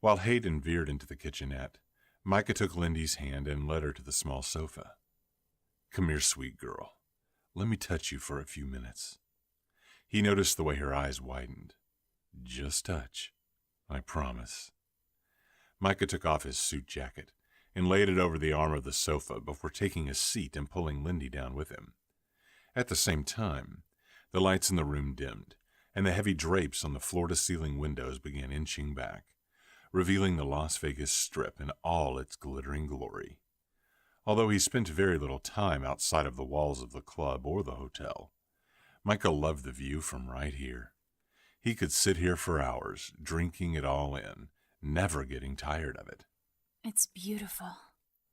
While Hayden veered into the kitchenette, Micah took Lindy's hand and led her to the small sofa. "Come here, sweet girl. Let me touch you for a few minutes." He noticed the way her eyes widened. "Just touch. I promise." Micah took off his suit jacket and laid it over the arm of the sofa before taking a seat and pulling Lindy down with him. At the same time, the lights in the room dimmed, and the heavy drapes on the floor-to-ceiling windows began inching back, revealing the Las Vegas Strip in all its glittering glory. Although he spent very little time outside of the walls of the club or the hotel, Micah loved the view from right here. He could sit here for hours, drinking it all in, never getting tired of it. "It's beautiful,"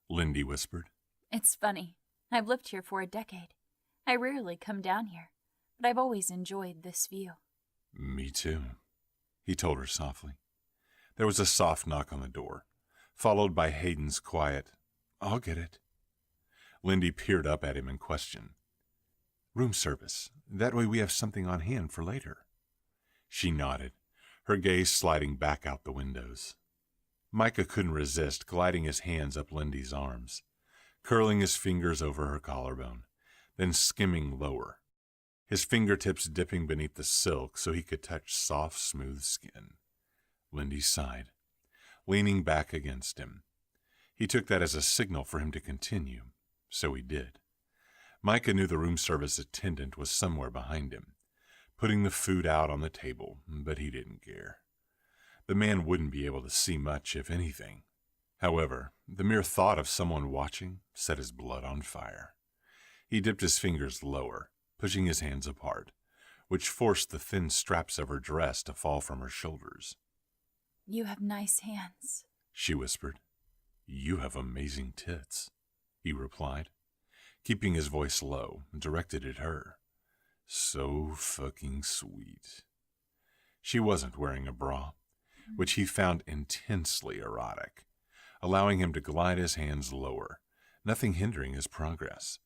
Lindy whispered. "It's funny. I've lived here for a decade. I rarely come down here, but I've always enjoyed this view." "Me too," he told her softly. There was a soft knock on the door, followed by Hayden's quiet, "I'll get it." Lindy peered up at him in question. "Room service. That way we have something on hand for later." She nodded, her gaze sliding back out the windows. Micah couldn't resist gliding his hands up Lindy's arms, curling his fingers over her collarbone, then skimming lower, his fingertips dipping beneath the silk so he could touch soft, smooth skin. Lindy sighed, leaning back against him. He took that as a signal for him to continue, so he did. Micah knew the room service attendant was somewhere behind him, putting the food out on the table, but he didn't care. The man wouldn't be able to see much, if anything. However, the mere thought of someone watching set his blood on fire. He dipped his fingers lower, pushing his hands apart, which forced the thin straps of her dress to fall from her shoulders. "You have nice hands," she whispered. "You have amazing tits," he replied, keeping his voice low, directed at her. "So fucking sweet." She wasn't wearing a bra, which he found intensely erotic, allowing him to glide his hands lower, nothing hindering his progress.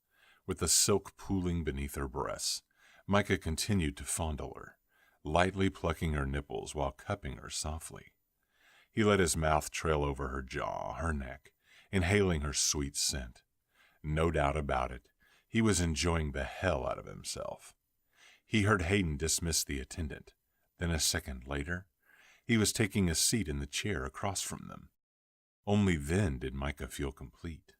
With the silk pooling beneath her breasts, Micah continued to fondle her, lightly plucking her nipples while cupping her softly. He let his mouth trail over her jaw, her neck, inhaling her sweet scent. No doubt about it, he was enjoying the hell out of himself. He heard Hayden dismiss the attendant. Then a second later, he was taking a seat in the chair across from them. Only then did Micah feel complete.